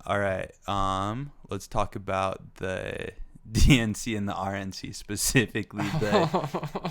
All right. Let's talk about the DNC and the RNC, specifically the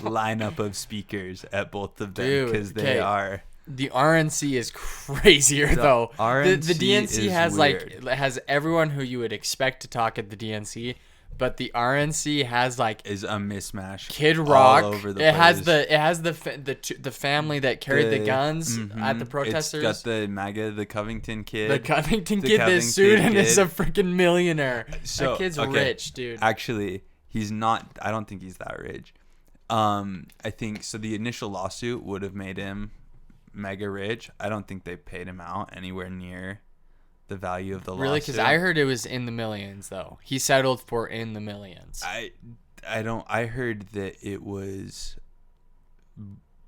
lineup of speakers at both of them, Dude, because they are. The RNC is crazier though. The DNC has weird. has everyone who you would expect to talk at the DNC, but the RNC has is a mismatch. Kid Rock. All over the it place. has the family that carried the guns at the protesters. It's got the MAGA, the Covington kid. The Covington kid that sued and is a freaking millionaire. So, that kid's rich, dude. Actually, he's not. I don't think he's that rich. I think so. The initial lawsuit would have made him mega rich. I don't think they paid him out anywhere near the value of the lawsuit. Really? Because I heard it was in the millions, though. He settled for in the millions. I heard that it was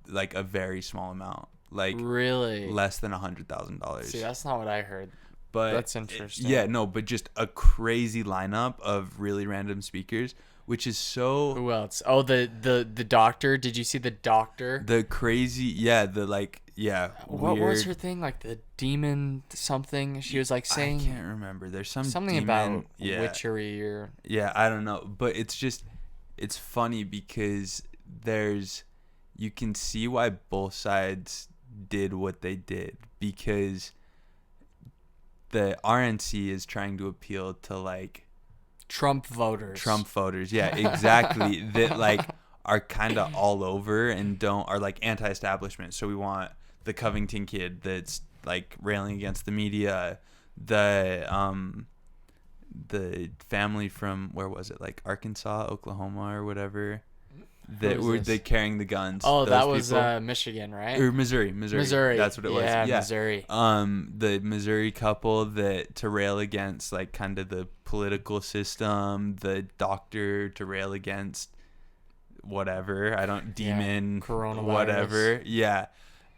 like a very small amount, like really less than $100,000. See, that's not what I heard. But that's interesting. Yeah, no, but just a crazy lineup of really random speakers, which is so. Who else? Oh, the doctor. Did you see the doctor? The crazy, yeah, the like, yeah. What weird, was her thing? Like the demon something? She was like saying. I can't remember. There's something about yeah, witchery or. Yeah, I don't know, but it's funny because you can see why both sides did what they did, because the RNC is trying to appeal to like Trump voters, yeah, exactly. That like are kind of all over and are like anti-establishment. So we want the Covington kid that's like railing against the media, the family from, where was it, like Arkansas, Oklahoma, or whatever, that were they carrying the guns. Oh, that was Michigan, right? Or Missouri. That's what it was. Yeah, Missouri. The Missouri couple that to rail against like kind of the political system, the doctor to rail against whatever, coronavirus. Whatever. Yeah.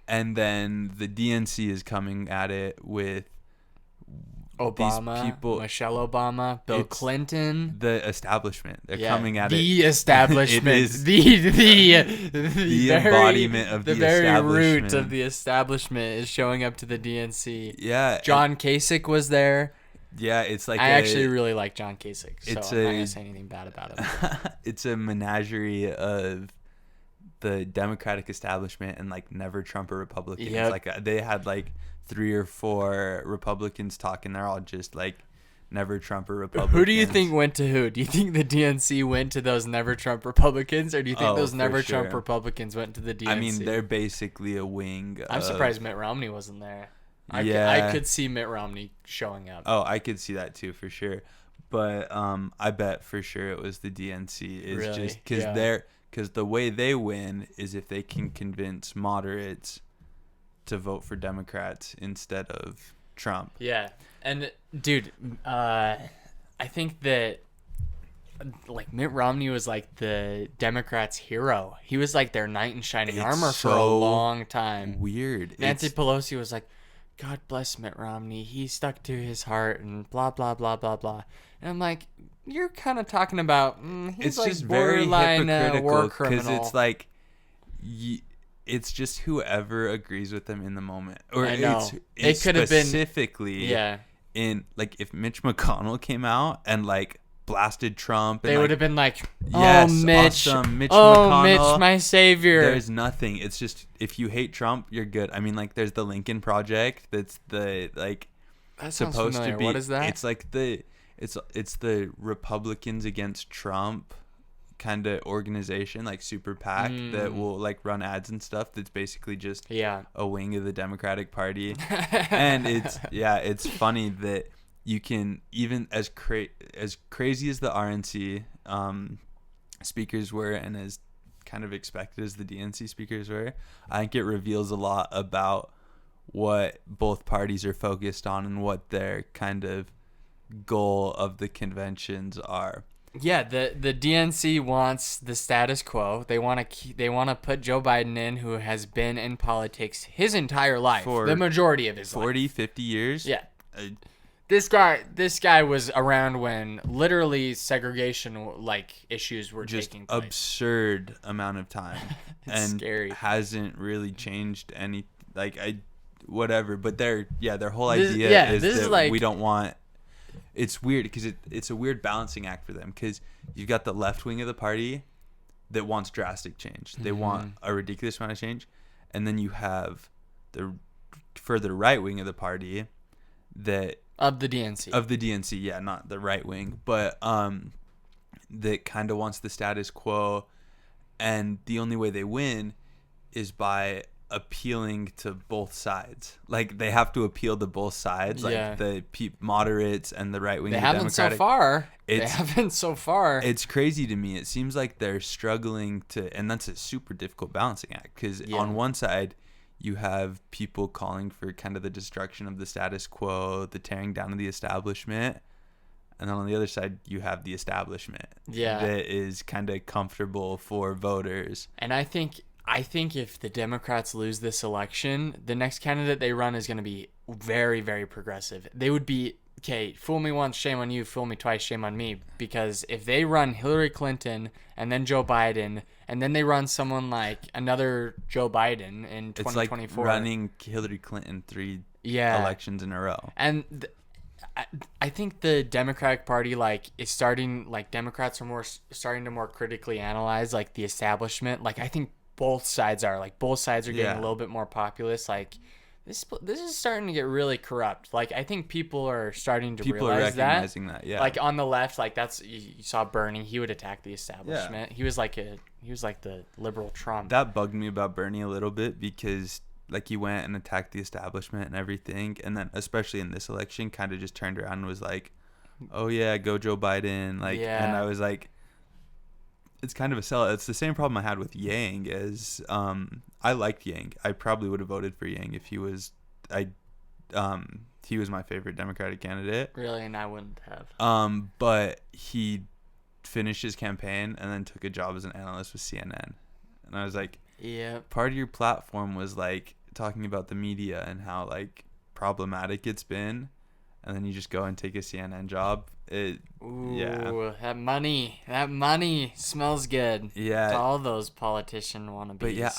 And then the DNC is coming at it with Obama, these people, Michelle Obama, Bill Clinton, the establishment. They're coming at the establishment. It is the embodiment of the the very establishment. root of the establishment is showing up to the DNC. Yeah, John Kasich was there. Yeah, it's like I actually really like John Kasich, so I'm not gonna say anything bad about him. It's a menagerie of the Democratic establishment and like never Trumper Republicans. Yep. Like they had like 3 or 4 Republicans talking. They're all just like never Trumper Republicans. Who do you think went to who? Do you think the DNC went to those never Trump Republicans, or do you think those never Trump Republicans went to the DNC? I mean, they're basically a wing. I'm surprised Mitt Romney wasn't there. I could see Mitt Romney showing up. Oh, I could see that too for sure. But I bet for sure it was the DNC. Just because the way they win is if they can convince moderates to vote for Democrats instead of Trump. Yeah. And dude, I think that like Mitt Romney was like the Democrats' hero. He was like their knight in shining armor for a long time. Weird. Nancy Pelosi was like, God bless Mitt Romney. He stuck to his heart and blah, blah, blah, blah, blah. And I'm like, you're kind of talking about, he's it's like just very hypocritical war criminal. Because it's like, it's just whoever agrees with them in the moment. Or I know. It could have been specifically, yeah. In like if Mitch McConnell came out and like blasted Trump, and they would have been like, yes, Mitch, awesome, Mitch McConnell, Mitch, my savior. There's nothing. It's just if you hate Trump, you're good. I mean, like there's the Lincoln Project. That's the like that supposed familiar. to be. What is that? It's like it's the Republicans Against Trump kind of organization, like super PAC that will like run ads and stuff. That's basically just a wing of the Democratic Party. And it's funny that you can, even as crazy as the RNC speakers were and as kind of expected as the DNC speakers were, I think it reveals a lot about what both parties are focused on and what their kind of goal of the conventions are. Yeah, the DNC wants the status quo. They want to put Joe Biden in, who has been in politics his entire life, for the majority of his 40, life. 50 years. Yeah. This guy was around when literally segregation like issues were just taking place. Absurd amount of time. And scary. Hasn't really changed any whatever, but their whole idea is that we don't want it's weird because it's a weird balancing act for them, because you've got the left wing of the party that wants drastic change. They want a ridiculous amount of change. And then you have the further right wing of the party that... Of the DNC. Yeah, not the right wing. But that kind of wants the status quo. And the only way they win is by appealing to both sides. Like, they have to appeal to both sides, like the moderates and the right wing. They haven't so far. It's crazy to me. It seems like they're struggling to, and that's a super difficult balancing act, because on one side you have people calling for kind of the destruction of the status quo, the tearing down of the establishment, and then on the other side you have the establishment that is kind of comfortable for voters. And I think if the Democrats lose this election, the next candidate they run is going to be very, very progressive. They would be, okay, fool me once, shame on you, fool me twice, shame on me. Because if they run Hillary Clinton and then Joe Biden, and then they run someone like another Joe Biden in 2024. It's like running Hillary Clinton 3 elections in a row. And I think the Democratic Party is starting, Democrats are starting to more critically analyze the establishment. I think both sides are getting a little bit more populist. This is starting to get really corrupt. I think people are starting to realize that. People are recognizing that. Yeah. On the left, that's, you saw Bernie. He would attack the establishment. Yeah. He was the liberal Trump. That bugged me about Bernie a little bit, because he went and attacked the establishment and everything, and then especially in this election, kind of just turned around and was like, "Oh yeah, go Joe Biden." And I was like, it's kind of a sellout. It's the same problem I had with Yang. As I liked Yang. I probably would have voted for Yang if he was my favorite Democratic candidate. Really, and I wouldn't have. But he finished his campaign and then took a job as an analyst with CNN, and I was like, yeah. Part of your platform was talking about the media and how problematic it's been, and then you just go and take a CNN job. That money smells good. Yeah, to all those politician wannabes. But yeah,